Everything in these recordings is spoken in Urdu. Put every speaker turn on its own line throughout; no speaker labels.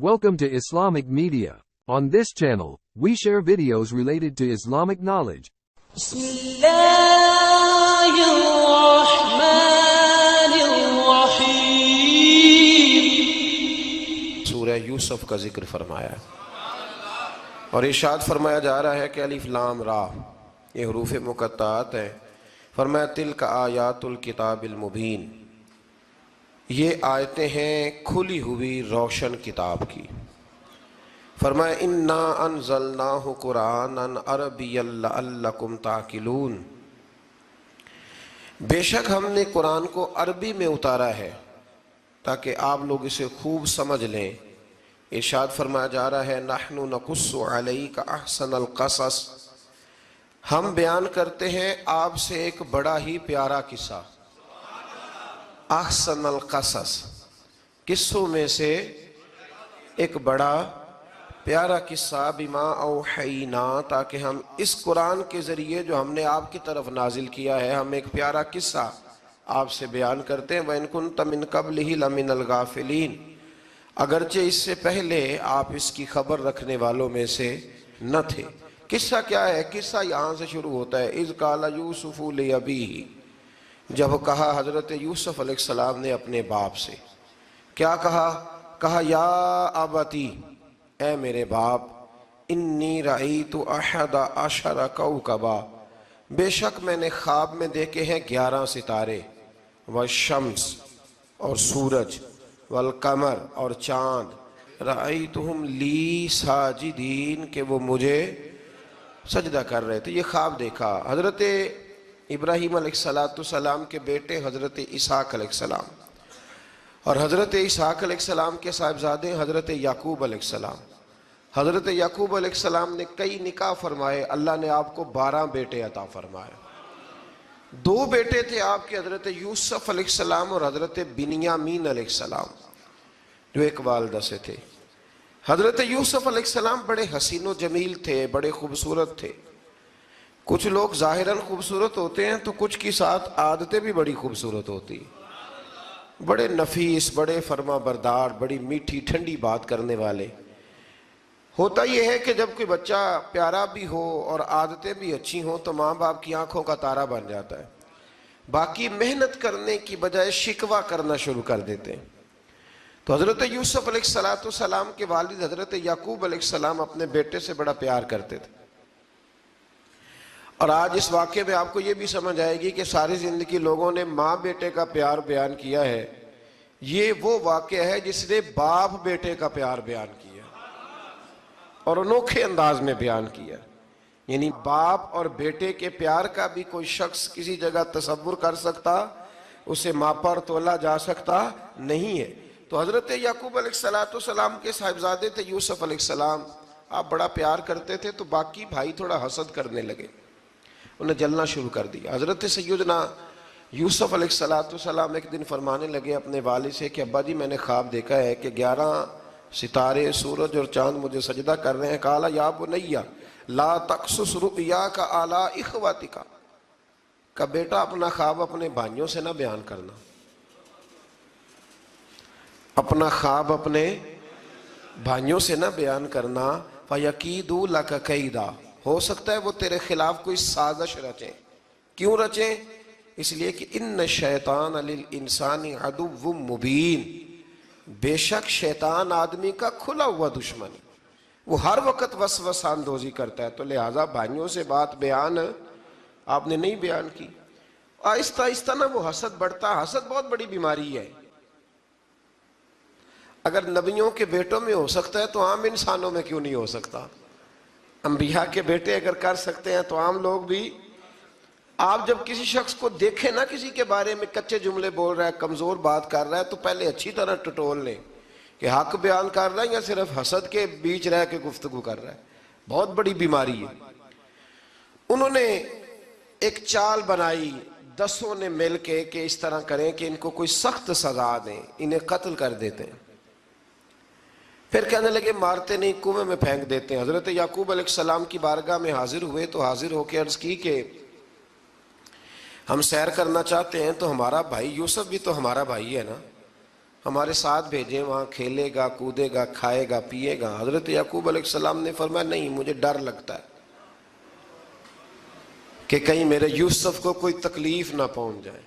Welcome to Islamic Media. On this channel, we share videos related to Islamic knowledge.
سورہ یوسف کا ذکر فرمایا ہے اور ارشاد فرمایا جا رہا ہے کہ الف لام را یہ حروف مقطعات ہیں. فرمایا تلک آیات الکتاب المبین، یہ آیتیں ہیں کھلی ہوئی روشن کتاب کی. فرمایا انا انزلناہ قرآنا عربیا لعلکم تعقلون، بے شک ہم نے قرآن کو عربی میں اتارا ہے تاکہ آپ لوگ اسے خوب سمجھ لیں. ارشاد فرمایا جا رہا ہے نحن نقص علیک احسن القصص، ہم بیان کرتے ہیں آپ سے ایک بڑا ہی پیارا قصہ. احسن القصص، قصوں میں سے ایک بڑا پیارا قصہ. بما اوحینا، تاکہ ہم اس قرآن کے ذریعے جو ہم نے آپ کی طرف نازل کیا ہے، ہم ایک پیارا قصہ آپ سے بیان کرتے ہیں. وَإِن كُنْتَ مِن قَبْلِهِ لَمِنَ الْغَافِلِينَ، اگرچہ اس سے پہلے آپ اس کی خبر رکھنے والوں میں سے نہ تھے. قصہ کیا ہے؟ قصہ یہاں سے شروع ہوتا ہے. اذ قال یوسف لأبیہ، جب کہا حضرت یوسف علیہ السلام نے اپنے باپ سے. کیا کہا یا ابتی، اے میرے باپ، انی رأیت احد عشر کوکبا، بے شک میں نے خواب میں دیکھے ہیں 11 ستارے. والشمس، اور سورج، والقمر، اور چاند. رأیتہم لی ساجدین، کہ وہ مجھے سجدہ کر رہے تھے. یہ خواب دیکھا. حضرت ابراہیم علیہ السلام کے بیٹے حضرت اسحاق علیہ السلام، اور حضرت اسحاق علیہ السلام کے صاحبزادے حضرت یعقوب علیہ السلام. حضرت یعقوب علیہ السلام نے کئی نکاح فرمائے. اللہ نے آپ کو 12 بیٹے عطا فرمائے. 2 بیٹے تھے آپ کے، حضرت یوسف علیہ السلام اور حضرت بنیامین علیہ السلام، جو ایک والدہ سے تھے. حضرت یوسف علیہ السلام بڑے حسین و جمیل تھے، بڑے خوبصورت تھے. کچھ لوگ ظاہراً خوبصورت ہوتے ہیں تو کچھ کی ساتھ عادتیں بھی بڑی خوبصورت ہوتی. بڑے نفیس، بڑے فرما بردار، بڑی میٹھی ٹھنڈی بات کرنے والے. ہوتا یہ ہے کہ جب کوئی بچہ پیارا بھی ہو اور عادتیں بھی اچھی ہوں تو ماں باپ کی آنکھوں کا تارا بن جاتا ہے. باقی محنت کرنے کی بجائے شکوہ کرنا شروع کر دیتے ہیں. تو حضرت یوسف علیہ السلام کے والد حضرت یعقوب علیہ السلام اپنے بیٹے سے بڑا پیار کرتے تھے. اور آج اس واقعے میں آپ کو یہ بھی سمجھ آئے گی کہ ساری زندگی لوگوں نے ماں بیٹے کا پیار بیان کیا ہے، یہ وہ واقعہ ہے جس نے باپ بیٹے کا پیار بیان کیا اور انوکھے انداز میں بیان کیا. یعنی باپ اور بیٹے کے پیار کا بھی کوئی شخص کسی جگہ تصور کر سکتا، اسے ماپا اور تولا جا سکتا نہیں ہے. تو حضرت یعقوب علیہ السلام کے صاحبزادے تھے یوسف علیہ السلام. آپ بڑا پیار کرتے تھے تو باقی بھائی تھوڑا حسد کرنے لگے، انہیں جلنا شروع کر دیا. حضرت سیدنا یوسف علیہ السلام ایک دن فرمانے لگے اپنے والد سے کہ ابا جی میں نے خواب دیکھا ہے کہ 11 ستارے، سورج اور چاند مجھے سجدہ کر رہے ہیں. قال یا بنی لا تقصص رؤیاک علی اخواتک، کہ بیٹا اپنا خواب اپنے بھائیوں سے نہ بیان کرنا، اپنا خواب اپنے بھائیوں سے نہ بیان کرنا. فَيَكِيدُوا لَكَ كَيْدًا، ہو سکتا ہے وہ تیرے خلاف کوئی سازش رچیں. کیوں رچیں؟ اس لیے کہ ان الشیطان للانسان عدو مبین، بے شک شیطان آدمی کا کھلا ہوا دشمن، وہ ہر وقت وسوسہ اندوزی کرتا ہے. تو لہٰذا بھائیوں سے بات بیان آپ نے نہیں بیان کی. آہستہ آہستہ نا وہ حسد بڑھتا. حسد بہت بڑی بیماری ہے. اگر نبیوں کے بیٹوں میں ہو سکتا ہے تو عام انسانوں میں کیوں نہیں ہو سکتا؟ انبیاء کے بیٹے اگر کر سکتے ہیں تو عام لوگ بھی. آپ جب کسی شخص کو دیکھیں نا کسی کے بارے میں کچے جملے بول رہا ہے، کمزور بات کر رہا ہے، تو پہلے اچھی طرح ٹٹول لیں کہ حق بیان کر رہا ہے یا صرف حسد کے بیچ رہ کے گفتگو کر رہا ہے. بہت بڑی بیماری ہے. انہوں نے ایک چال بنائی 10 نے مل کے کہ اس طرح کریں کہ ان کو کوئی سخت سزا دیں، انہیں قتل کر دیتے ہیں. پھر کہنے لگے مارتے نہیں، کنویں میں پھینک دیتے ہیں. حضرت یعقوب علیہ السلام کی بارگاہ میں حاضر ہوئے تو حاضر ہو کے عرض کی کہ ہم سیر کرنا چاہتے ہیں تو ہمارا بھائی یوسف بھی تو ہمارا بھائی ہے نا. ہمارے ساتھ بھیجیں، وہاں کھیلے گا، کودے گا، کھائے گا، پیے گا۔ حضرت یعقوب علیہ السلام نے فرمایا نہیں، مجھے ڈر لگتا ہے کہ کہیں میرے یوسف کو کوئی تکلیف نہ پہنچ جائے۔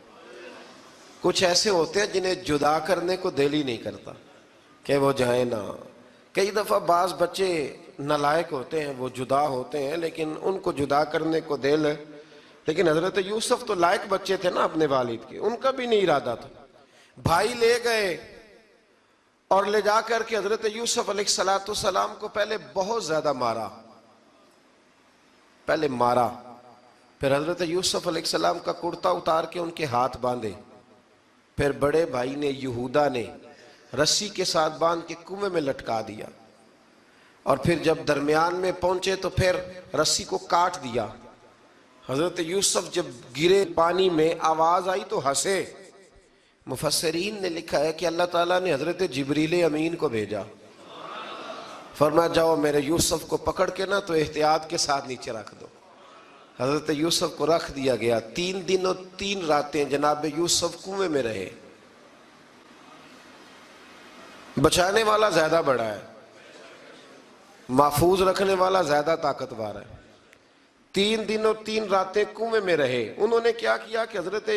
کچھ ایسے ہوتے ہیں جنہیں جدا کرنے کو دل ہی نہیں کرتا کہ وہ جائیں نہ۔ کئی دفعہ بعض بچے نالائق ہوتے ہیں، وہ جدا ہوتے ہیں لیکن ان کو جدا کرنے کو دل ہے، لیکن حضرت یوسف تو لائق بچے تھے نا اپنے والد کے، ان کا بھی نہیں ارادہ تھا۔ بھائی لے گئے اور لے جا کر کے حضرت یوسف علیہ السلام کو پہلے بہت زیادہ مارا، پھر حضرت یوسف علیہ السلام کا کرتا اتار کے ان کے ہاتھ باندھے، پھر بڑے بھائی نے یہودا نے رسی کے ساتھ باندھ کے کنویں میں لٹکا دیا، اور پھر جب درمیان میں پہنچے تو پھر رسی کو کاٹ دیا۔ حضرت یوسف جب گرے پانی میں آواز آئی تو ہنسے۔ مفسرین نے لکھا ہے کہ اللہ تعالیٰ نے حضرت جبریل امین کو بھیجا، فرمایا جاؤ میرے یوسف کو پکڑ کے نا تو احتیاط کے ساتھ نیچے رکھ دو۔ حضرت یوسف کو رکھ دیا گیا۔ 3 دن اور 3 راتیں جناب یوسف کنویں میں رہے۔ بچانے والا زیادہ بڑا ہے، محفوظ رکھنے والا زیادہ طاقتور ہے۔ 3 دن اور 3 راتیں کنویں میں رہے۔ انہوں نے کیا کیا کہ حضرت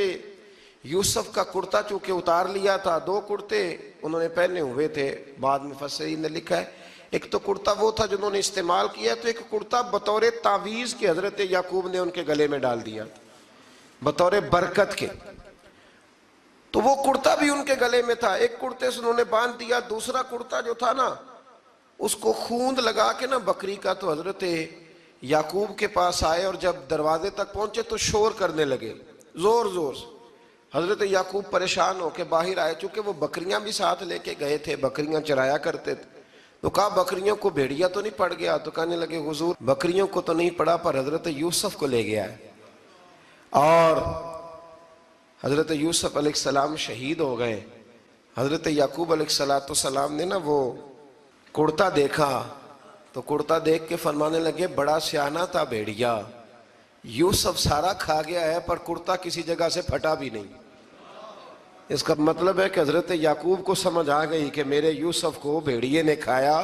یوسف کا کرتا چونکہ اتار لیا تھا، 2 کرتے انہوں نے پہنے ہوئے تھے، بعد مفسرین نے لکھا ہے ایک تو کرتا وہ تھا جنہوں نے استعمال کیا، تو ایک کرتا بطور تعویذ کے حضرت یعقوب نے ان کے گلے میں ڈال دیا بطور برکت کے، تو وہ کرتا بھی ان کے گلے میں تھا۔ ایک کرتے سے انہوں نے باندھ دیا، دوسرا کرتا جو تھا نا اس کو خوند لگا کے نا بکری کا، تو حضرت یعقوب کے پاس آئے اور جب دروازے تک پہنچے تو شور کرنے لگے زور زور سے۔ حضرت یعقوب پریشان ہو کے باہر آئے، چونکہ وہ بکریاں بھی ساتھ لے کے گئے تھے، بکریاں چرایا کرتے تھے، تو کہا بکریوں کو بھیڑیا تو نہیں پڑ گیا؟ تو کہنے لگے حضور بکریوں کو تو نہیں پڑا پر حضرت یوسف کو لے گیا ہے۔ اور حضرت یوسف علیہ السلام شہید ہو گئے۔ حضرت یعقوب علیہ السلام نے نا وہ کرتا دیکھا تو کرتا دیکھ کے فرمانے لگے بڑا سیانہ تھا بھیڑیا، یوسف سارا کھا گیا ہے پر کرتا کسی جگہ سے پھٹا بھی نہیں۔ اس کا مطلب ہے کہ حضرت یعقوب کو سمجھ آ گئی کہ میرے یوسف کو بھیڑیے نے کھایا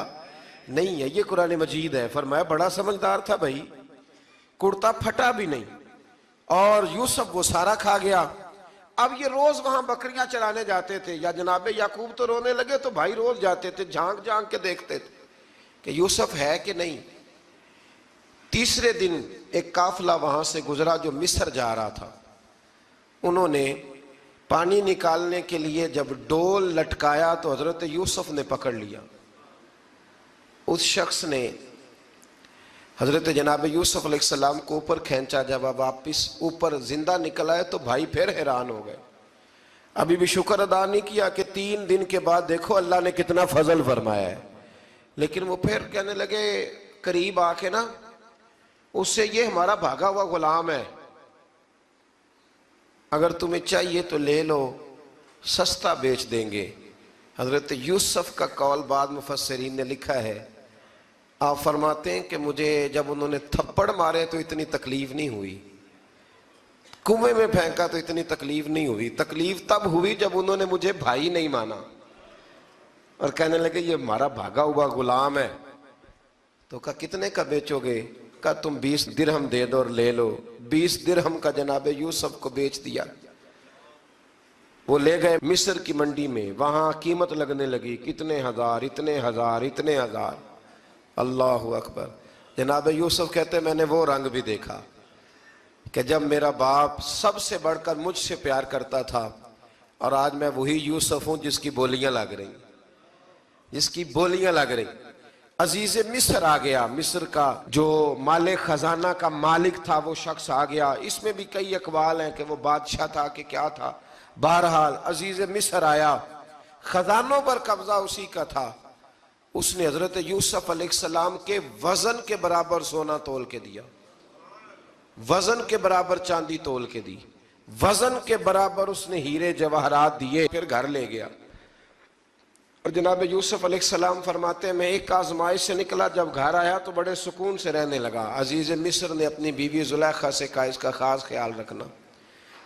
نہیں ہے۔ یہ قرآن مجید ہے۔ فرمایا بڑا سمجھدار تھا بھائی، کرتا پھٹا بھی نہیں اور یوسف وہ سارا کھا گیا۔ اب یہ روز وہاں بکریاں چرانے جاتے تھے، یا جناب یعقوب تو رونے لگے تو بھائی روز جاتے تھے، جھانک جھانک کے دیکھتے تھے کہ یوسف ہے کہ نہیں۔ تیسرے دن ایک قافلہ وہاں سے گزرا جو مصر جا رہا تھا، انہوں نے پانی نکالنے کے لیے جب ڈول لٹکایا تو حضرت یوسف نے پکڑ لیا۔ اس شخص نے حضرت جناب یوسف علیہ السلام کو اوپر کھینچا، جب اب واپس اوپر زندہ نکل آئے تو بھائی پھر حیران ہو گئے، ابھی بھی شکر ادا نہیں کیا کہ 3 دن کے بعد دیکھو اللہ نے کتنا فضل فرمایا ہے۔ لیکن وہ پھر کہنے لگے قریب آ کے نا اس سے، یہ ہمارا بھاگا ہوا غلام ہے، اگر تمہیں چاہیے تو لے لو، سستا بیچ دیں گے۔ حضرت یوسف کا قول بعد مفسرین نے لکھا ہے، آپ فرماتے ہیں کہ مجھے جب انہوں نے تھپڑ مارے تو اتنی تکلیف نہیں ہوئی، کنویں میں پھینکا تو اتنی تکلیف نہیں ہوئی، تکلیف تب ہوئی جب انہوں نے مجھے بھائی نہیں مانا اور کہنے لگے یہ ہمارا بھاگا ہوا غلام ہے۔ تو کہا کتنے کا بیچو گے؟ کہا تم 20 درہم دے دو اور لے لو۔ 20 درہم کا جناب یوسف کو بیچ دیا۔ وہ لے گئے مصر کی منڈی میں، وہاں قیمت لگنے لگی، کتنے ہزار، اتنے ہزار، اتنے ہزار۔ اللہ اکبر۔ جناب یوسف کہتے میں نے وہ رنگ بھی دیکھا کہ جب میرا باپ سب سے بڑھ کر مجھ سے پیار کرتا تھا، اور آج میں وہی یوسف ہوں جس کی بولیاں لگ رہی، جس کی بولیاں لگ رہی۔ عزیز مصر آ گیا، مصر کا جو مال خزانہ کا مالک تھا وہ شخص آ گیا۔ اس میں بھی کئی اقوال ہیں کہ وہ بادشاہ تھا کہ کیا تھا، بہرحال عزیز مصر آیا، خزانوں پر قبضہ اسی کا تھا۔ اس نے حضرت یوسف علیہ السلام کے وزن کے برابر سونا تول کے دیا، وزن کے برابر چاندی تول کے دی، وزن کے برابر اس نے ہیرے جواہرات دیے، پھر گھر لے گیا۔ اور جناب یوسف علیہ السلام فرماتے ہیں میں ایک آزمائش سے نکلا، جب گھر آیا تو بڑے سکون سے رہنے لگا۔ عزیز مصر نے اپنی بیوی زلیخا سے کہا اس کا خاص خیال رکھنا،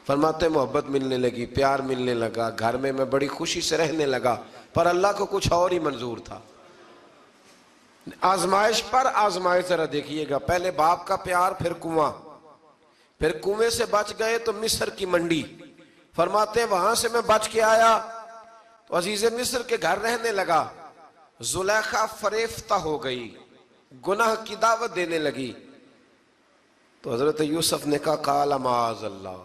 فرماتے محبت ملنے لگی، پیار ملنے لگا، گھر میں بڑی خوشی سے رہنے لگا، پر اللہ کو کچھ اور ہی منظور تھا۔ آزمائش پر آزمائش ذرا دیکھیے گا، پہلے باپ کا پیار، پھر کنواں، پھر کنویں سے بچ گئے تو مصر کی منڈی۔ فرماتے ہیں وہاں سے میں بچ کے آیا تو عزیز مصر کے گھر رہنے لگا، زلیخا فریفتہ ہو گئی، گناہ کی دعوت دینے لگی، تو حضرت یوسف نے کہا قال معاذ اللہ،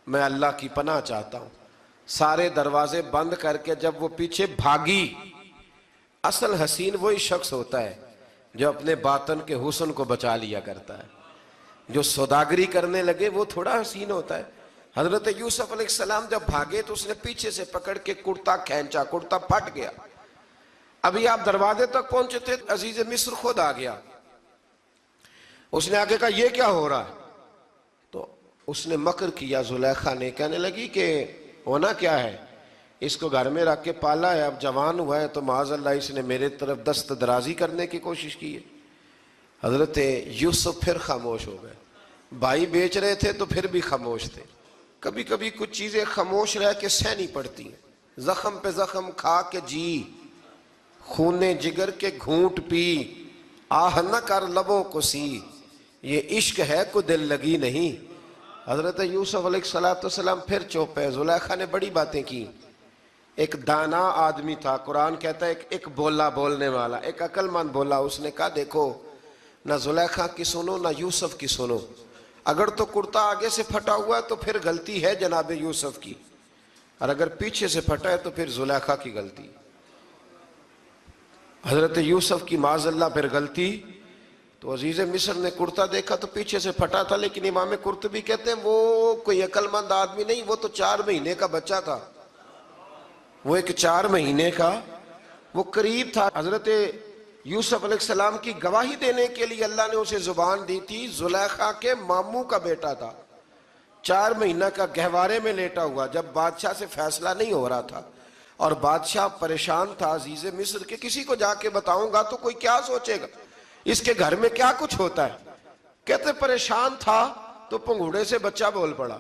میں اللہ کی پناہ چاہتا ہوں۔ سارے دروازے بند کر کے جب وہ پیچھے بھاگی، اصل حسین وہی شخص ہوتا ہے جو اپنے باطن کے حسن کو بچا لیا کرتا ہے، جو سوداگری کرنے لگے وہ تھوڑا حسین ہوتا ہے۔ حضرت یوسف علیہ السلام جب بھاگے تو اس نے پیچھے سے پکڑ کے کرتا کھینچا، کرتا پھٹ گیا۔ ابھی آپ دروازے تک پہنچے تھے، عزیز مصر خود آ گیا، اس نے آگے کہا یہ کیا ہو رہا ہے؟ تو اس نے مکر کیا، زلیخا نے، کہنے لگی کہ ہونا کیا ہے، اس کو گھر میں رکھ کے پالا ہے، اب جوان ہوا ہے تو معاذ اللہ اس نے میرے طرف دست درازی کرنے کی کوشش کی ہے۔ حضرت یوسف پھر خاموش ہو گئے، بھائی بیچ رہے تھے تو پھر بھی خاموش تھے۔ کبھی کبھی کچھ چیزیں خاموش رہ کے سہنی پڑتی ہیں، زخم پہ زخم کھا کے جی، خون جگر کے گھونٹ پی، آہ نہ کر لبوں کو سی، یہ عشق ہے کو دل لگی نہیں۔ حضرت یوسف علیہ السلام پھر چپ ہے۔ زلیخا نے بڑی باتیں کی، ایک دانا آدمی تھا، قرآن کہتا ہے ایک بولا بولنے والا، ایک عقل مند بولا، اس نے کہا دیکھو نہ زلیخا کی سنو نہ یوسف کی سنو، اگر تو کرتا آگے سے پھٹا ہوا ہے تو پھر غلطی ہے جناب یوسف کی، اور اگر پیچھے سے پھٹا ہے تو پھر زلیخا کی غلطی۔ حضرت یوسف کی معاذ اللہ پھر غلطی، تو عزیز مصر نے کرتا دیکھا تو پیچھے سے پھٹا تھا، لیکن امام قرطبی کہتے ہیں وہ کوئی عقل مند آدمی نہیں، وہ تو 4 مہینے کا بچہ تھا، وہ ایک 4 مہینے کا وہ قریب تھا۔ حضرت یوسف علیہ السلام کی گواہی دینے کے لیے اللہ نے اسے زبان دی تھی، زلیخا کے ماموں کا بیٹا تھا، 4 مہینہ کا گہوارے میں لیٹا ہوا، جب بادشاہ سے فیصلہ نہیں ہو رہا تھا اور بادشاہ پریشان تھا عزیز مصر کے، کسی کو جا کے بتاؤں گا تو کوئی کیا سوچے گا، اس کے گھر میں کیا کچھ ہوتا ہے۔ کہتے پریشان تھا تو پنگوڑے سے بچہ بول پڑا،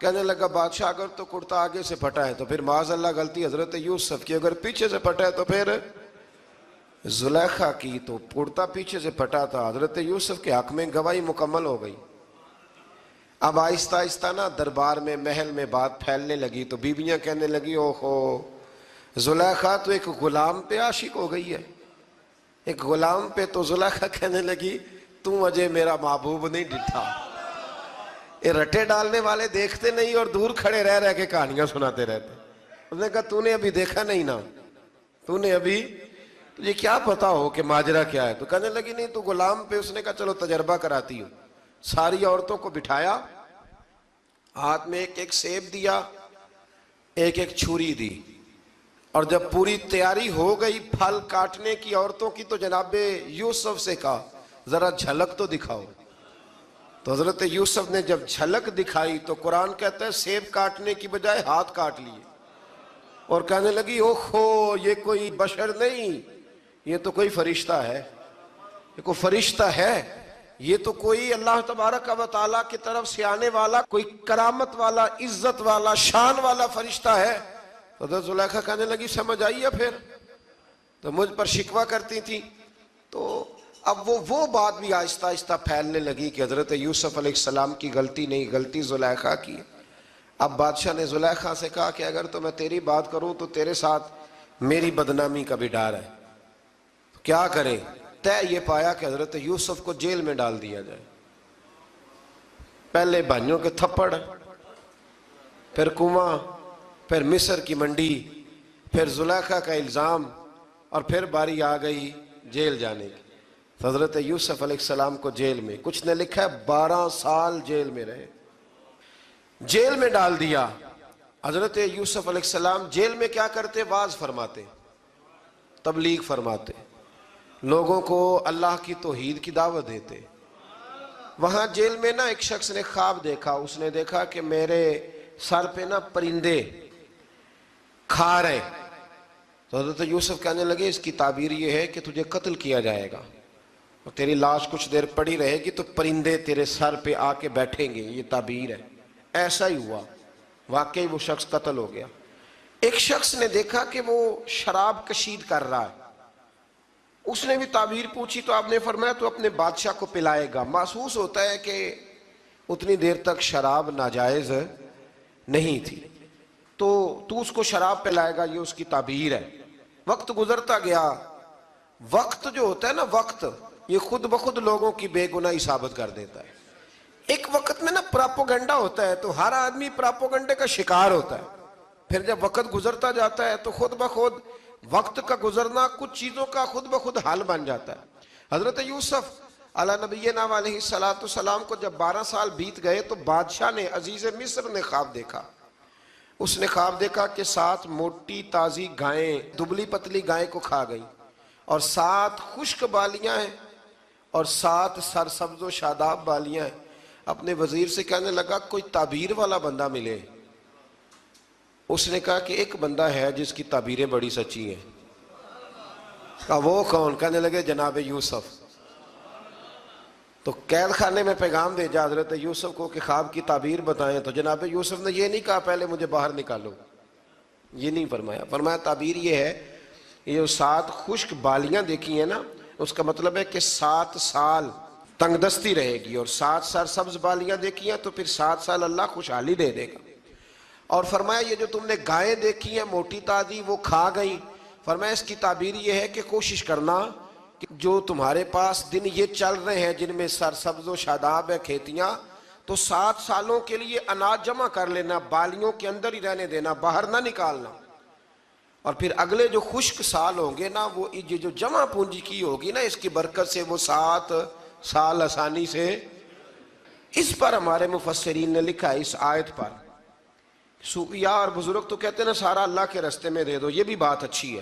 کہنے لگا بادشاہ اگر تو کرتا آگے سے پھٹا ہے تو پھر معاذ اللہ غلطی حضرت یوسف کی، اگر پیچھے سے پھٹا ہے تو پھر زلیخا کی، تو کرتا پیچھے سے پھٹا تھا، حضرت یوسف کے حق میں گواہی مکمل ہو گئی۔ اب آہستہ آہستہ نا دربار میں محل میں بات پھیلنے لگی، تو بیویاں کہنے لگی اوہو زلیخا تو ایک غلام پہ عاشق ہو گئی ہے، ایک غلام پہ۔ تو زلیخا کہنے لگی تم اجے میرا محبوب نہیں ڈٹھا۔ یہ رٹے ڈالنے والے دیکھتے نہیں اور دور کھڑے رہ رہ کے کہانیاں سناتے رہتے۔ اس نے کہا تو نے ابھی دیکھا نہیں نا، تو نے ابھی، تجھے کیا پتا ہو کہ ماجرا کیا ہے؟ تو کہنے لگی نہیں تو غلام پہ۔ اس نے کہا چلو تجربہ کراتی ہوں۔ ساری عورتوں کو بٹھایا، ہاتھ میں ایک ایک سیب دیا، ایک ایک چھری دی، اور جب پوری تیاری ہو گئی پھل کاٹنے کی عورتوں کی، تو جناب یوسف سے کہا ذرا جھلک تو دکھاؤ۔ تو حضرت یوسف نے جب جھلک دکھائی تو قرآن کہتا ہے سیب کاٹنے کی بجائے ہاتھ کاٹ لیے، اور کہنے لگی اوہو یہ کوئی بشر نہیں، یہ تو کوئی فرشتہ ہے، یہ کوئی فرشتہ ہے، یہ تو کوئی اللہ تبارک و تعالیٰ کی طرف سے آنے والا کوئی کرامت والا، عزت والا، شان والا فرشتہ ہے۔ حضرت زلیخا کہنے لگی سمجھ آئی ہے پھر، تو مجھ پر شکوہ کرتی تھی۔ تو اب وہ بات بھی آہستہ آہستہ پھیلنے لگی کہ حضرت یوسف علیہ السلام کی غلطی نہیں، غلطی زلیخا کی۔ اب بادشاہ نے زلیخا سے کہا کہ اگر تو میں تیری بات کروں تو تیرے ساتھ میری بدنامی کا بھی ڈر ہے، کیا کریں؟ طے یہ پایا کہ حضرت یوسف کو جیل میں ڈال دیا جائے۔ پہلے بھائیوں کے تھپڑ، پھر کنواں، پھر مصر کی منڈی، پھر زلیخا کا الزام، اور پھر باری آ گئی جیل جانے کی۔ تو حضرت یوسف علیہ السلام کو جیل میں، کچھ نے لکھا ہے 12 سال جیل میں رہے، جیل میں ڈال دیا۔ حضرت یوسف علیہ السلام جیل میں کیا کرتے؟ واعظ فرماتے، تبلیغ فرماتے، لوگوں کو اللہ کی توحید کی دعوت دیتے۔ وہاں جیل میں نا ایک شخص نے خواب دیکھا، اس نے دیکھا کہ میرے سر پہ نا پرندے کھا رہے۔ تو حضرت یوسف کہنے لگے اس کی تعبیر یہ ہے کہ تجھے قتل کیا جائے گا، اور تیری لاش کچھ دیر پڑی رہے گی تو پرندے تیرے سر پہ آ کے بیٹھیں گے، یہ تعبیر ہے۔ ایسا ہی ہوا، واقعی وہ شخص قتل ہو گیا۔ ایک شخص نے دیکھا کہ وہ شراب کشید کر رہا ہے، اس نے بھی تعبیر پوچھی تو آپ نے فرمایا تو اپنے بادشاہ کو پلائے گا۔ محسوس ہوتا ہے کہ اتنی دیر تک شراب ناجائز نہیں تھی، تو اس کو شراب پلائے گا، یہ اس کی تعبیر ہے۔ وقت گزرتا گیا، وقت جو ہوتا ہے نا، وقت یہ خود بخود لوگوں کی بے گناہی ثابت کر دیتا ہے۔ ایک وقت میں نا پراپوگنڈا ہوتا ہے تو ہر آدمی پراپوگنڈے کا شکار ہوتا ہے، پھر جب وقت گزرتا جاتا ہے تو خود بخود وقت کا گزرنا کچھ چیزوں کا خود بخود حل بن جاتا ہے۔ حضرت یوسف علیہ نبینا علیہ السلام کو جب 12 سال بیت گئے تو بادشاہ نے، عزیز مصر نے خواب دیکھا۔ اس نے خواب دیکھا کہ 7 موٹی تازی گائیں دبلی پتلی گائیں کو کھا گئی، اور 7 خشک بالیاں ہیں اور 7 سرسبز و شاداب بالیاں ہیں۔ اپنے وزیر سے کہنے لگا کوئی تعبیر والا بندہ ملے۔ اس نے کہا کہ ایک بندہ ہے جس کی تعبیریں بڑی سچی ہیں۔ کہا وہ کون؟ کہنے لگے جناب یوسف۔ تو قید خانے میں پیغام بھیجا حضرت یوسف کو کہ خواب کی تعبیر بتائیں، تو جناب یوسف نے یہ نہیں کہا پہلے مجھے باہر نکالو، یہ نہیں فرمایا۔ فرمایا تعبیر یہ ہے، یہ جو 7 خشک بالیاں دیکھی ہیں نا، اس کا مطلب ہے کہ 7 سال تنگ دستی رہے گی، اور 7 سرسبز بالیاں دیکھی ہیں تو پھر 7 سال اللہ خوشحالی دے دے گا۔ اور فرمایا یہ جو تم نے گائیں دیکھی ہیں موٹی تازی وہ کھا گئی، فرمایا اس کی تعبیر یہ ہے کہ کوشش کرنا کہ جو تمہارے پاس دن یہ چل رہے ہیں جن میں سرسبز و شاداب ہے کھیتیاں، تو 7 سالوں کے لیے اناج جمع کر لینا، بالیوں کے اندر ہی رہنے دینا، باہر نہ نکالنا، اور پھر اگلے جو خشک سال ہوں گے نا، وہ یہ جو جمع پونجی کی ہوگی نا، اس کی برکت سے وہ 7 سال آسانی سے۔ اس پر ہمارے مفسرین نے لکھا ہے، اس آیت پر صوفیاء اور بزرگ تو کہتے ہیں نا سارا اللہ کے راستے میں دے دو، یہ بھی بات اچھی ہے،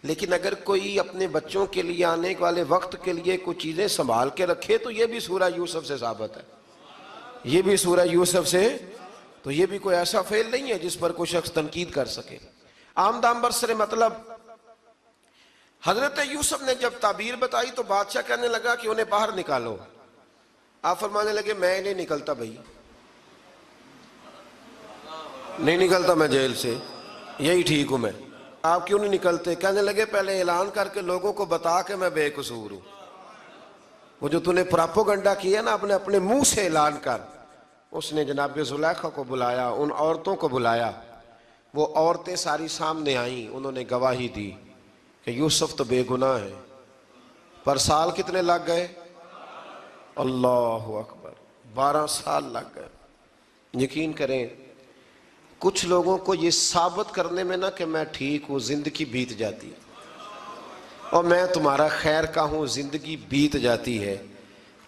لیکن اگر کوئی اپنے بچوں کے لیے آنے والے وقت کے لیے کچھ چیزیں سنبھال کے رکھے تو یہ بھی سورہ یوسف سے ثابت ہے، یہ بھی سورہ یوسف سے، تو یہ بھی کوئی ایسا فعل نہیں ہے جس پر کوئی شخص تنقید کر سکے۔ عام دام برسر مطلب حضرت یوسف نے جب تعبیر بتائی تو بادشاہ کہنے لگا کہ انہیں باہر نکالو۔ آپ فرمانے لگے میں نہیں نکلتا بھائی، نہیں نکلتا میں جیل سے، یہی ٹھیک ہوں میں۔ آپ کیوں نہیں نکلتے؟ کہنے لگے پہلے اعلان کر کے لوگوں کو بتا کہ میں بے قصور ہوں۔ وہ جو تو نے پراپوگنڈا کیا نا اپنے منہ سے اعلان کر۔ اس نے جناب زلیخا کو بلایا، ان عورتوں کو بلایا، وہ عورتیں ساری سامنے آئیں، انہوں نے گواہی دی کہ یوسف تو بے گناہ ہے۔ پر سال کتنے لگ گئے؟ اللہ اکبر، 12 سال لگ گئے۔ یقین کریں کچھ لوگوں کو یہ ثابت کرنے میں نا کہ میں ٹھیک ہوں زندگی بیت جاتی ہے، اور میں تمہارا خیر کا ہوں زندگی بیت جاتی ہے۔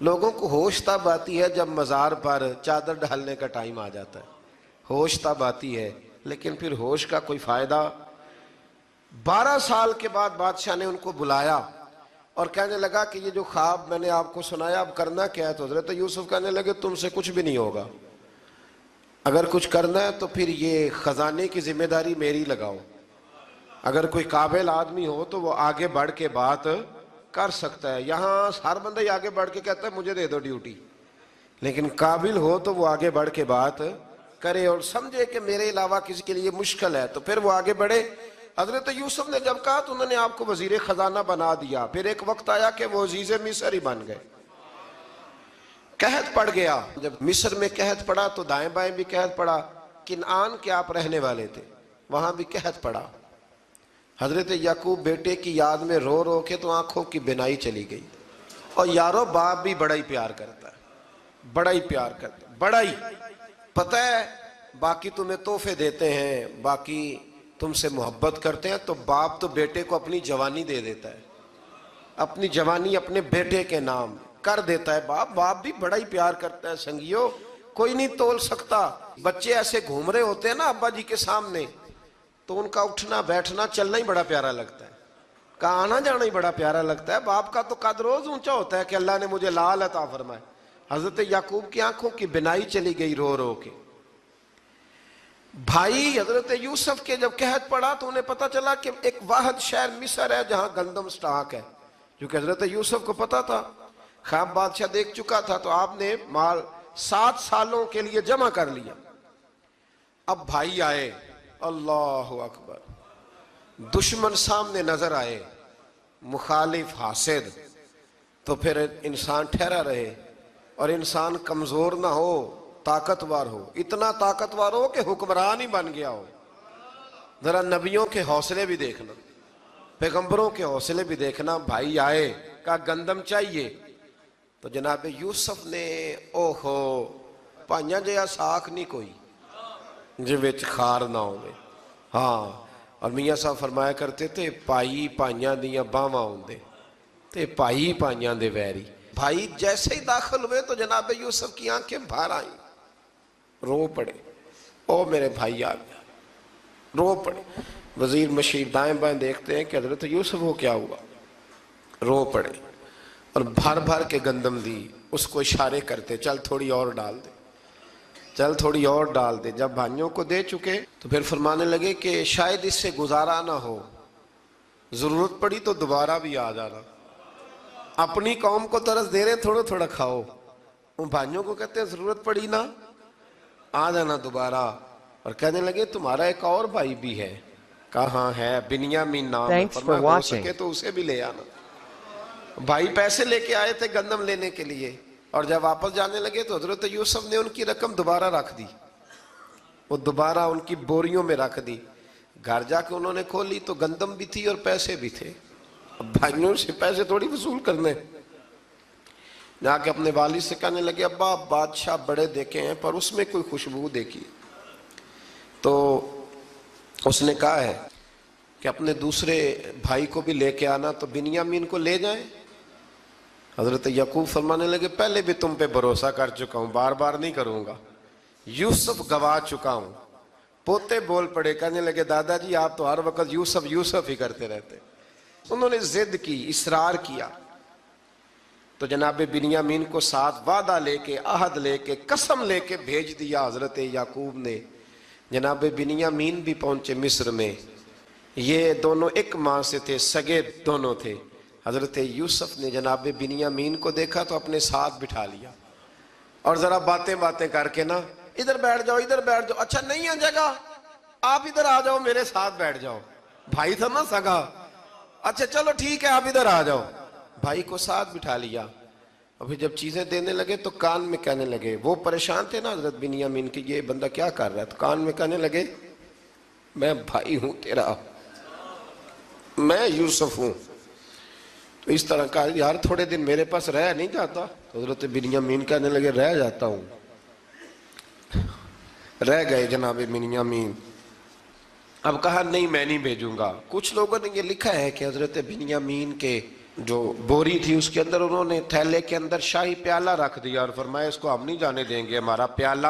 لوگوں کو ہوش تب آتی ہے جب مزار پر چادر ڈالنے کا ٹائم آ جاتا ہے، ہوش تب آتی ہے، لیکن پھر ہوش کا کوئی فائدہ۔ 12 سال کے بعد بادشاہ نے ان کو بلایا اور کہنے لگا کہ یہ جو خواب میں نے آپ کو سنایا اب کرنا کیا ہے؟ تو حضرت یوسف کہنے لگے تم سے کچھ بھی نہیں ہوگا، اگر کچھ کرنا ہے تو پھر یہ خزانے کی ذمہ داری میری لگاؤ۔ اگر کوئی قابل آدمی ہو تو وہ آگے بڑھ کے بات کر سکتا ہے، یہاں ہر بندہ ہی آگے بڑھ کے کہتا ہے مجھے دے دو ڈیوٹی، لیکن قابل ہو تو وہ آگے بڑھ کے بات کرے اور سمجھے کہ میرے علاوہ کسی کے لیے مشکل ہے تو پھر وہ آگے بڑھے۔ حضرت یوسف نے جب کہا تو انہوں نے آپ کو وزیر خزانہ بنا دیا، پھر ایک وقت آیا کہ وہ عزیز مصر ہی بن گئے۔ قحط پڑ گیا، جب مصر میں قحط پڑا تو دائیں بائیں بھی قحط پڑا، کنعان کے آپ رہنے والے تھے وہاں بھی قحط پڑا۔ حضرت یعقوب بیٹے کی یاد میں رو رو کے تو آنکھوں کی بینائی چلی گئی۔ اور یارو باپ بھی بڑا ہی پیار کرتا ہے، بڑا ہی پیار کرتا ہے، بڑا ہی، پتہ ہے باقی تمہیں تحفے دیتے ہیں، باقی تم سے محبت کرتے ہیں، تو باپ تو بیٹے کو اپنی جوانی دے دیتا ہے، اپنی جوانی اپنے بیٹے کے نام کر دیتا ہے۔ باپ بھی بڑا ہی پیار کرتا ہے سنگیو، کوئی نہیں تول سکتا۔ بچے ایسے گھوم رہے ہوتے ہیں نا ابا جی کے سامنے تو ان کا اٹھنا بیٹھنا چلنا ہی بڑا پیارا لگتا ہے، کا آنا جانا ہی بڑا پیارا لگتا ہے۔ باپ کا تو قد روز اونچا ہوتا ہے کہ اللہ نے مجھے لال عطا فرمائے۔ حضرت یعقوب کی آنکھوں کی بینائی چلی گئی رو رو کے۔ بھائی حضرت یوسف کے جب قحط پڑا تو انہیں پتا چلا کہ ایک واحد شہر مصر ہے جہاں گندم سٹاک ہے، جو کہ حضرت یوسف کو پتا تھا، خواب بادشاہ دیکھ چکا تھا، تو آپ نے مال 7 سالوں کے لیے جمع کر لیا۔ اب بھائی آئے، اللہ اکبر، دشمن سامنے نظر آئے، مخالف حاسد، تو پھر انسان ٹھہرا رہے اور انسان کمزور نہ ہو، طاقتور ہو، اتنا طاقتور ہو کہ حکمران ہی بن گیا ہو۔ ذرا نبیوں کے حوصلے بھی دیکھنا، پیغمبروں کے حوصلے بھی دیکھنا۔ بھائی آئے، کہا گندم چاہیے، تو جناب یوسف نے اوہو پائیاں جیا ساکھ نہیں کوئی جی وچ خار نہ ہوئے۔ ہاں، اور میاں صاحب فرمایا کرتے تھے پائی پائیاں دیاں باواں ہوندے تے پائی پائیاں دے ویری۔ بھائی جیسے ہی داخل ہوئے تو جناب یوسف کی آنکھیں بھر آئیں، رو پڑے، او میرے بھائی آ گیا، رو پڑے۔ وزیر مشیر دائیں بائیں دیکھتے ہیں کہ حضرت یوسف کو کیا ہوا، رو پڑے اور بھر بھر کے گندم دی، اس کو اشارے کرتے چل تھوڑی اور ڈال دے، چل تھوڑی اور ڈال دے۔ جب بھائیوں کو دے چکے تو پھر فرمانے لگے کہ شاید اس سے گزارا نہ ہو، ضرورت پڑی تو دوبارہ بھی آ جانا۔ اپنی قوم کو طرز دے رہے تھوڑا تھوڑا کھاؤ، ان بھائیوں کو کہتے ہیں ضرورت پڑی نا آ جانا دوبارہ۔ اور کہنے لگے تمہارا ایک اور بھائی بھی ہے، کہا ہاں ہے، بنیامین نام ہے، فرمایا ہو سکے تو اسے بھی لے آنا۔ بھائی پیسے لے کے آئے تھے گندم لینے کے لیے، اور جب واپس جانے لگے تو حضرت یوسف نے ان کی رقم دوبارہ رکھ دی، وہ دوبارہ ان کی بوریوں میں رکھ دی۔ گھر جا کے انہوں نے کھولی تو گندم بھی تھی اور پیسے بھی تھے۔ اب بھائیوں سے پیسے تھوڑی وصول کرنے، جا کے اپنے والد سے کہنے لگے ابا بادشاہ بڑے دیکھے ہیں پر اس میں کوئی خوشبو دیکھی، تو اس نے کہا ہے کہ اپنے دوسرے بھائی کو بھی لے کے آنا، تو بنیامین کو لے جائیں۔ حضرت یعقوب فرمانے لگے پہلے بھی تم پہ بھروسہ کر چکا ہوں، بار بار نہیں کروں گا، یوسف گوا چکا ہوں۔ پوتے بول پڑے، کہنے لگے دادا جی آپ تو ہر وقت یوسف یوسف ہی کرتے رہتے۔ انہوں نے ضد کی، اصرار کیا، تو جناب بنیامین کو ساتھ وعدہ لے کے، عہد لے کے، قسم لے کے بھیج دیا حضرت یعقوب نے۔ جناب بنیامین بھی پہنچے مصر میں، یہ دونوں ایک ماں سے تھے، سگے دونوں تھے۔ حضرت یوسف نے جناب بنیامین کو دیکھا تو اپنے ساتھ بٹھا لیا، اور ذرا باتیں باتیں کر کے نا ادھر بیٹھ جاؤ ادھر بیٹھ جاؤ، اچھا نہیں ہے جگہ آپ ادھر آ جاؤ میرے ساتھ بیٹھ جاؤ، بھائی تھا نا سگا، اچھا چلو ٹھیک ہے آپ ادھر آ جاؤ، بھائی کو ساتھ بٹھا لیا۔ اور پھر جب چیزیں دینے لگے تو کان میں کہنے لگے، وہ پریشان تھے نا حضرت بنیامین کی یہ بندہ کیا کر رہا ہے، تو کان میں کہنے لگے میں بھائی ہوں تیرا، میں یوسف ہوں۔ تو اس طرح کہا یار تھوڑے دن میرے پاس رہ نہیں جاتا، تو حضرت بنیامین کہنے لگے رہ جاتا ہوں۔ رہ گئے جناب بنیامین۔ اب کہا نہیں میں نہیں بھیجوں گا۔ کچھ لوگوں نے یہ لکھا ہے کہ حضرت بنیامین کے جو بوری تھی اس کے اندر انہوں نے تھیلے کے اندر شاہی پیالہ رکھ دیا اور فرمایا اس کو ہم نہیں جانے دیں گے، ہمارا پیالہ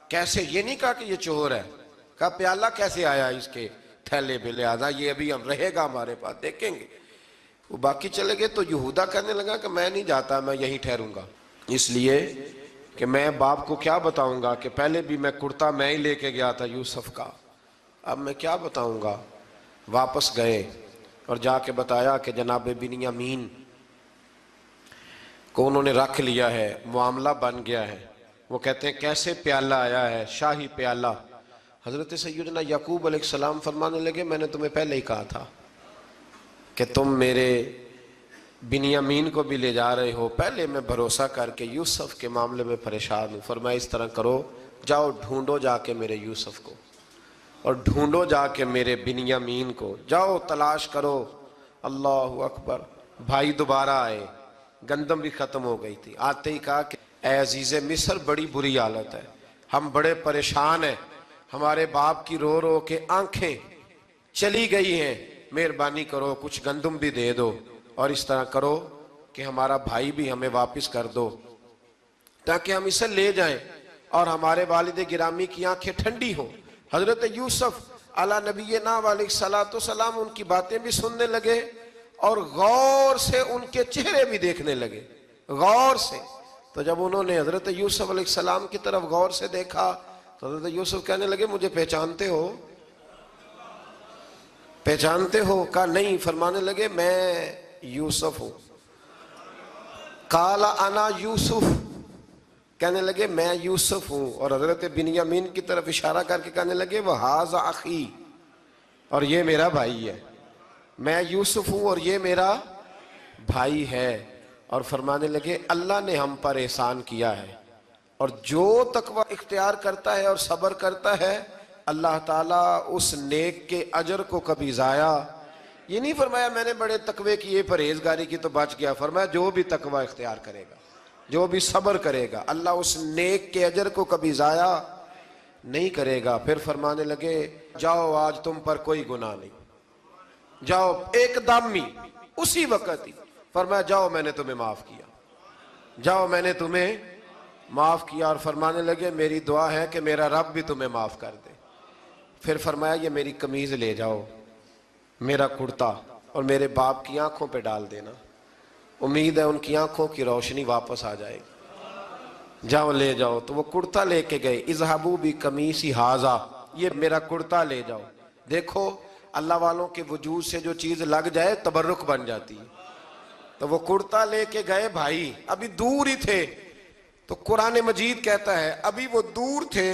کیسے، یہ نہیں کہا کہ یہ چور ہے، کہا پیالہ کیسے آیا اس کے تھیلے میں، لہذا یہ ابھی ہم رہے گا ہمارے پاس، دیکھیں گے۔ وہ باقی چلے گئے تو یہودا کہنے لگا کہ میں نہیں جاتا، میں یہیں ٹھہروں گا، اس لیے کہ میں باپ کو کیا بتاؤں گا کہ پہلے بھی میں کرتا میں ہی لے کے گیا تھا یوسف کا، اب میں کیا بتاؤں گا۔ واپس گئے اور جا کے بتایا کہ جناب بنیامین کو انہوں نے رکھ لیا ہے، معاملہ بن گیا ہے۔ وہ کہتے ہیں کیسے پیالہ آیا ہے، شاہی پیالہ۔ حضرت سیدنا یعقوب علیہ السلام فرمانے لگے میں نے تمہیں پہلے ہی کہا تھا کہ تم میرے بنیامین کو بھی لے جا رہے ہو، پہلے میں بھروسہ کر کے یوسف کے معاملے میں پریشان ہوں۔ فرمایا اس طرح کرو، جاؤ ڈھونڈو جا کے میرے یوسف کو، اور ڈھونڈو جا کے میرے بنیامین کو، جاؤ تلاش کرو۔ اللہ اکبر۔ بھائی دوبارہ آئے، گندم بھی ختم ہو گئی تھی، آتے ہی کہا کہ اے عزیز مصر بڑی بری حالت ہے، ہم بڑے پریشان ہیں، ہمارے باپ کی رو رو کے آنکھیں چلی گئی ہیں، مہربانی کرو کچھ گندم بھی دے دو، اور اس طرح کرو کہ ہمارا بھائی بھی ہمیں واپس کر دو تاکہ ہم اسے لے جائیں اور ہمارے والد گرامی کی آنکھیں ٹھنڈی ہوں۔ حضرت یوسف علی نبینا علیہ السلام ان کی باتیں بھی سننے لگے اور غور سے ان کے چہرے بھی دیکھنے لگے، غور سے۔ تو جب انہوں نے حضرت یوسف علیہ السلام کی طرف غور سے دیکھا تو حضرت یوسف کہنے لگے مجھے پہچانتے ہو، پہچانتے ہو؟ کہا نہیں۔ فرمانے لگے میں یوسف ہوں۔ قال انا یوسف، کہنے لگے میں یوسف ہوں، اور حضرت بنیامین کی طرف اشارہ کر کے کہنے لگے وہ ھذا اخی، اور یہ میرا بھائی ہے، میں یوسف ہوں اور یہ میرا بھائی ہے۔ اور فرمانے لگے اللہ نے ہم پر احسان کیا ہے، اور جو تقوی اختیار کرتا ہے اور صبر کرتا ہے اللہ تعالیٰ اس نیک کے اجر کو کبھی ضائع، یہ نہیں فرمایا میں نے بڑے تقوی کیے پرہیزگاری کی تو بچ گیا، فرمایا جو بھی تقوی اختیار کرے گا، جو بھی صبر کرے گا، اللہ اس نیک کے اجر کو کبھی ضائع نہیں کرے گا۔ پھر فرمانے لگے جاؤ آج تم پر کوئی گناہ نہیں، جاؤ، ایک دم ہی اسی وقت ہی فرمایا جاؤ میں نے تمہیں معاف کیا، جاؤ میں نے تمہیں معاف کیا۔ اور فرمانے لگے میری دعا ہے کہ میرا رب بھی تمہیں معاف کر دے۔ پھر فرمایا یہ میری قمیض لے جاؤ، میرا کرتا، اور میرے باپ کی آنکھوں پہ ڈال دینا، امید ہے ان کی آنکھوں کی روشنی واپس آ جائے گی، جاؤ لے جاؤ۔ تو وہ کرتا لے کے گئے، اذهبوا بقمیصی ھذا، یہ میرا کرتا لے جاؤ۔ دیکھو اللہ والوں کے وجود سے جو چیز لگ جائے تبرک بن جاتی ہے۔ تو وہ کرتا لے کے گئے، بھائی ابھی دور ہی تھے، تو قرآن مجید کہتا ہے ابھی وہ دور تھے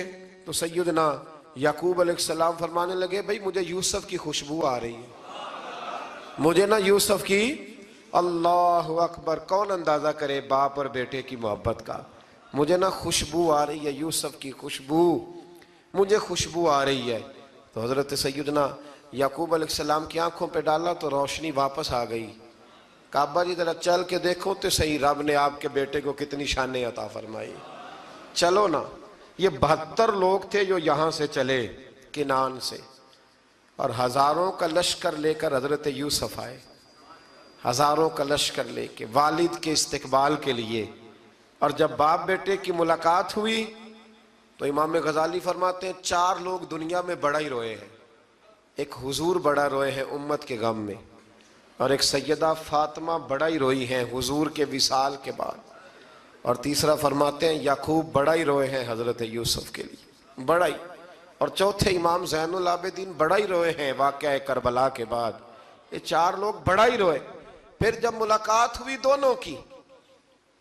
تو سیدنا یعقوب علیہ السلام فرمانے لگے بھئی مجھے یوسف کی خوشبو آ رہی ہے، مجھے نا یوسف کی، اللہ اکبر، کون اندازہ کرے باپ اور بیٹے کی محبت کا، مجھے نا خوشبو آ رہی ہے، یوسف کی خوشبو، مجھے خوشبو آ رہی ہے۔ تو حضرت سیدنا یعقوب علیہ السلام کی آنکھوں پہ ڈالا تو روشنی واپس آ گئی۔ کعبہ جی ذرا چل کے دیکھو تو صحیح رب نے آپ کے بیٹے کو کتنی شانیں عطا فرمائی۔ چلو نا، یہ 72 لوگ تھے جو یہاں سے چلے کنعان سے، اور ہزاروں کا لشکر لے کر حضرت یوسف آئے، ہزاروں کا لشکر لے کے والد کے استقبال کے لیے۔ اور جب باپ بیٹے کی ملاقات ہوئی تو امام غزالی فرماتے ہیں 4 لوگ دنیا میں بڑا ہی روئے ہیں، ایک حضور بڑا روئے ہیں امت کے غم میں، اور ایک سیدہ فاطمہ بڑا ہی روئی ہیں حضور کے وصال کے بعد، اور تیسرا فرماتے ہیں یعقوب بڑا ہی روئے ہیں حضرت یوسف کے لیے، بڑا ہی، اور چوتھے امام زین العابدین بڑا ہی روئے ہیں واقعہ کربلا کے بعد۔ یہ 4 لوگ بڑا ہی روئے۔ پھر جب ملاقات ہوئی دونوں کی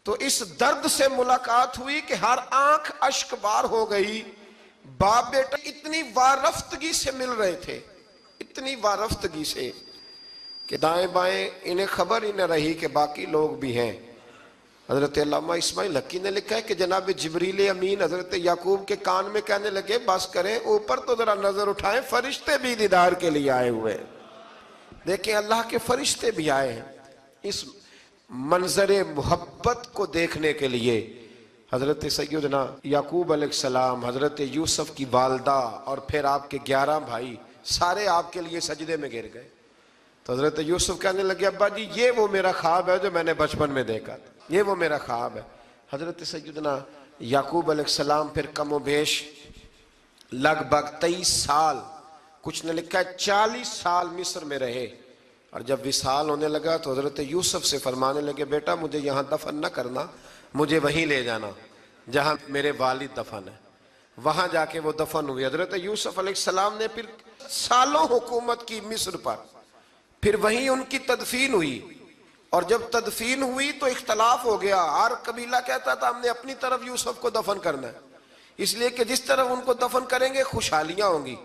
تو اس درد سے ملاقات ہوئی کہ ہر آنکھ اشک بار ہو گئی، باپ بیٹا اتنی وارفتگی سے مل رہے تھے، اتنی وارفتگی سے کہ دائیں بائیں انہیں خبر ہی نہ رہی کہ باقی لوگ بھی ہیں۔ حضرت علامہ اسماعیل حقی نے لکھا ہے کہ جناب جبریل امین حضرت یعقوب کے کان میں کہنے لگے بس کریں، اوپر تو ذرا نظر اٹھائیں، فرشتے بھی دیدار کے لیے آئے ہوئے ہیں۔ دیکھیں اللہ کے فرشتے بھی آئے ہیں اس منظر محبت کو دیکھنے کے لیے۔ حضرت سیدنا یعقوب علیہ السلام، حضرت یوسف کی والدہ، اور پھر آپ کے 11 بھائی سارے آپ کے لیے سجدے میں گر گئے۔ تو حضرت یوسف کہنے لگے ابا جی یہ وہ میرا خواب ہے جو میں نے بچپن میں دیکھا تھا، یہ وہ میرا خواب ہے۔ حضرت سیدنا یعقوب علیہ السلام پھر کم و بیش لگ بھگ 23 سال، کچھ نے لکھا ہے 40 سال مصر میں رہے، اور جب وصال ہونے لگا تو حضرت یوسف سے فرمانے لگے بیٹا مجھے یہاں دفن نہ کرنا، مجھے وہیں لے جانا جہاں میرے والد دفن ہے۔ وہاں جا کے وہ دفن ہوئے۔ حضرت یوسف علیہ السلام نے پھر سالوں حکومت کی مصر پر، پھر وہیں ان کی تدفین ہوئی، اور جب تدفین ہوئی تو اختلاف ہو گیا، ہر قبیلہ کہتا تھا ہم نے اپنی طرف یوسف کو دفن کرنا ہے، اس لیے کہ جس طرف ان کو دفن کریں گے خوشحالیاں ہوں گی۔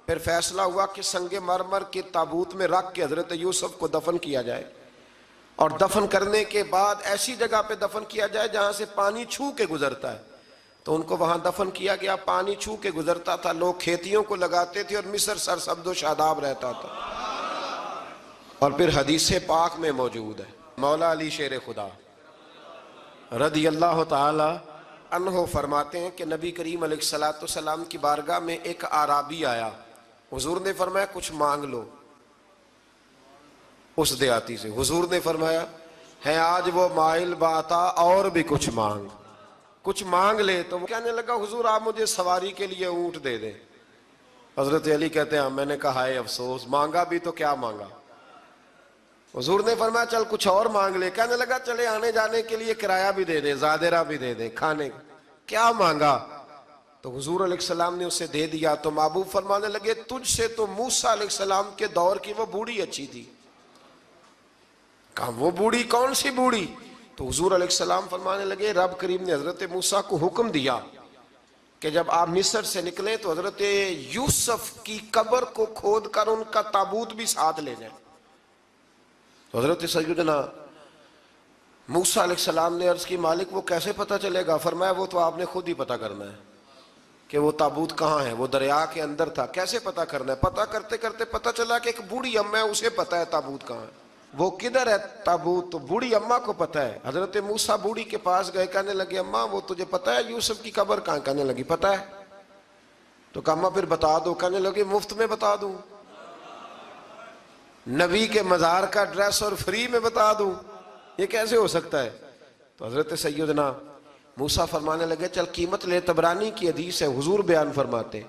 پھر فیصلہ ہوا کہ سنگ مرمر کے تابوت میں رکھ کے حضرت یوسف کو دفن کیا جائے، اور دفن کرنے کے بعد ایسی جگہ پہ دفن کیا جائے جہاں سے پانی چھو کے گزرتا ہے۔ تو ان کو وہاں دفن کیا گیا، پانی چھو کے گزرتا تھا، لوگ کھیتیوں کو لگاتے تھے اور مصر سرسبز و شاداب رہتا تھا۔ اور پھر حدیث پاک میں موجود ہے، مولا علی شیر خدا رضی اللہ تعالی عنہ فرماتے ہیں کہ نبی کریم علیہ السلام کی بارگاہ میں ایک اعرابی آیا، حضور نے فرمایا کچھ مانگ لو اس دیہاتی سے۔ حضور نے فرمایا ہے آج وہ مائل باتا، اور بھی کچھ مانگ لے۔ تو وہ کہنے لگا حضور آپ مجھے سواری کے لیے اونٹ دے دیں۔ حضرت علی کہتے ہیں میں نے کہا ہے افسوس، مانگا بھی تو کیا مانگا۔ حضور نے فرمایا چل کچھ اور مانگ لے۔ کہنے لگا چلے آنے جانے کے لیے کرایہ بھی دے دے، زادرہ بھی دے دے، کھانے کیا مانگا؟ تو حضور علیہ السلام نے اسے دے دیا۔ تو محبوب فرمانے لگے تجھ سے تو موسیٰ علیہ السلام کے دور کی وہ بوڑھی اچھی تھی۔ کہا وہ بوڑھی کون سی بوڑھی؟ تو حضور علیہ السلام فرمانے لگے رب کریم نے حضرت موسیٰ کو حکم دیا کہ جب آپ مصر سے نکلیں تو حضرت یوسف کی قبر کو کھود کر ان کا تابوت بھی ساتھ لے جائیں. تو حضرت سیدنا موسیٰ علیہ السلام نے عرض کی مالک وہ کیسے پتہ چلے گا؟ فرمایا وہ تو آپ نے خود ہی پتہ کرنا ہے کہ وہ تابوت کہاں ہے. وہ دریا کے اندر تھا. کیسے پتہ کرنا ہے؟ پتہ کرتے کرتے پتہ چلا کہ ایک بوڑھی اماں ہے, اسے پتہ ہے تابوت کہاں ہے. وہ کدھر ہے تابوت؟ تو بوڑھی اماں کو پتہ ہے. حضرت موسیٰ بوڑھی کے پاس گئے, کہنے لگے اماں وہ تجھے پتہ ہے یوسف کی قبر کہاں؟ کہنے لگی پتہ ہے. تو کہا اماں پھر بتا دو. کہنے لگے مفت میں بتا دوں, نبی کے مزار کا ایڈریس اور فری میں بتا دوں, یہ کیسے ہو سکتا ہے؟ تو حضرت سیدنا موسیٰ فرمانے لگے چل قیمت لے. طبرانی کی حدیث ہے, حضور بیان فرماتے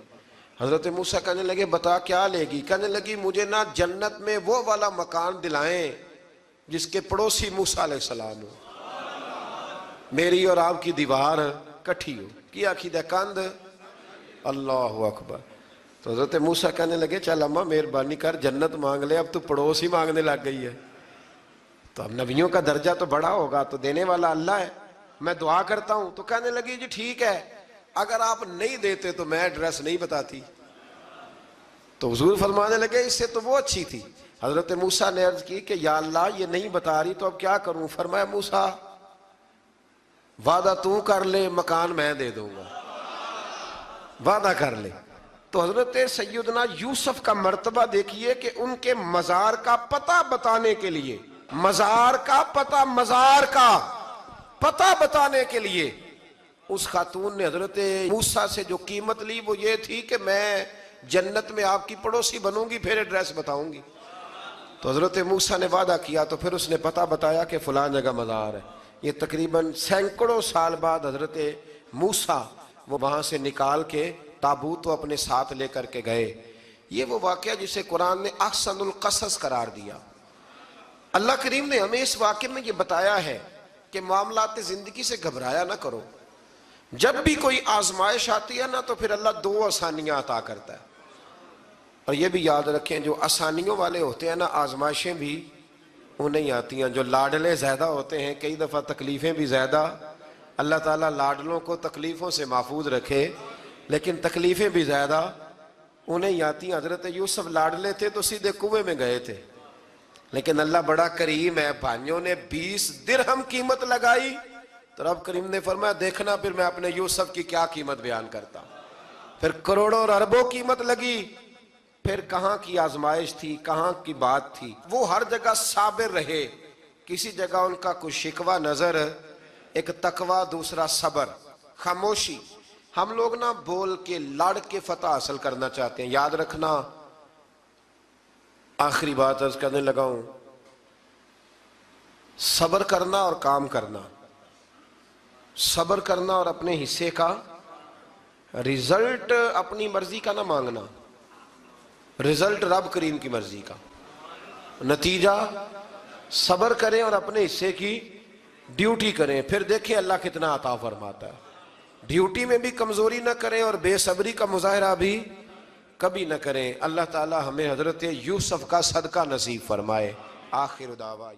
حضرت موسیٰ کہنے لگے بتا کیا لے گی؟ کہنے لگی مجھے نا جنت میں وہ والا مکان دلائیں جس کے پڑوسی موسیٰ علیہ السلام ہو, میری اور آپ کی دیوار کٹھی ہو. کیا عقیدہ کند اللہ اکبر. تو حضرت موسیٰ کہنے لگے چل اماں مہربانی کر جنت مانگ لے, اب تو پڑوس ہی مانگنے لگ گئی ہے. تو اب نبیوں کا درجہ تو بڑا ہوگا, تو دینے والا اللہ ہے, میں دعا کرتا ہوں. تو کہنے لگی جی ٹھیک ہے, اگر آپ نہیں دیتے تو میں ایڈریس نہیں بتاتی. تو حضور فرمانے لگے اس سے تو وہ اچھی تھی. حضرت موسیٰ نے عرض کی کہ یا اللہ یہ نہیں بتا رہی تو اب کیا کروں؟ فرمایا موسیٰ وعدہ تو کر لے, مکان میں دے دوں گا, وعدہ کر لے. تو حضرت سیدنا یوسف کا مرتبہ دیکھیے کہ ان کے مزار کا پتہ بتانے کے لیے, مزار کا پتہ بتانے کے لیے اس خاتون نے حضرت موسیٰ سے جو قیمت لی وہ یہ تھی کہ میں جنت میں آپ کی پڑوسی بنوں گی پھر ایڈریس بتاؤں گی. تو حضرت موسیٰ نے وعدہ کیا تو پھر اس نے پتہ بتایا کہ فلاں جگہ مزار ہے. یہ تقریباً سینکڑوں سال بعد حضرت موسیٰ وہ وہاں سے نکال کے تابوت اپنے ساتھ لے کر کے گئے. یہ وہ واقعہ جسے قرآن نے احسن القصص قرار دیا. اللہ کریم نے ہمیں اس واقعے میں یہ بتایا ہے کہ معاملات زندگی سے گھبرایا نہ کرو. جب بھی کوئی آزمائش آتی ہے نا تو پھر اللہ دو آسانیاں عطا کرتا ہے. اور یہ بھی یاد رکھیں جو آسانیوں والے ہوتے ہیں نا آزمائشیں بھی انہیں آتی ہیں. جو لاڈلے زیادہ ہوتے ہیں کئی دفعہ تکلیفیں بھی زیادہ. اللہ تعالیٰ لاڈلوں کو تکلیفوں سے محفوظ رکھے, لیکن تکلیفیں بھی زیادہ انہیں آتی ہیں. حضرت یوسف لاڈلے تھے تو سیدھے کنویں میں گئے تھے, لیکن اللہ بڑا کریم ہے, بھائیوں نے 20 درہم قیمت لگائی تو رب کریم نے فرمایا دیکھنا پھر میں اپنے یوسف کی کیا قیمت بیان کرتا ہوں. پھر کروڑوں اور اربوں قیمت لگی, پھر کہاں کی آزمائش تھی, کہاں کی بات تھی. وہ ہر جگہ صابر رہے, کسی جگہ ان کا کوئی شکوہ نظر, ایک تقوی دوسرا صبر, خاموشی. ہم لوگ نا بول کے لڑ کے فتح حاصل کرنا چاہتے ہیں. یاد رکھنا آخری بات عرض کرنے لگا ہوں, صبر کرنا اور کام کرنا, صبر کرنا اور اپنے حصے کا رزلٹ اپنی مرضی کا نہ مانگنا, رزلٹ رب کریم کی مرضی کا. نتیجہ صبر کریں اور اپنے حصے کی ڈیوٹی کریں, پھر دیکھیں اللہ کتنا عطا فرماتا ہے. ڈیوٹی میں بھی کمزوری نہ کریں اور بے صبری کا مظاہرہ بھی کبھی نہ کریں. اللہ تعالی ہمیں حضرت یوسف کا صدقہ نصیب فرمائے. آخر دعویٰ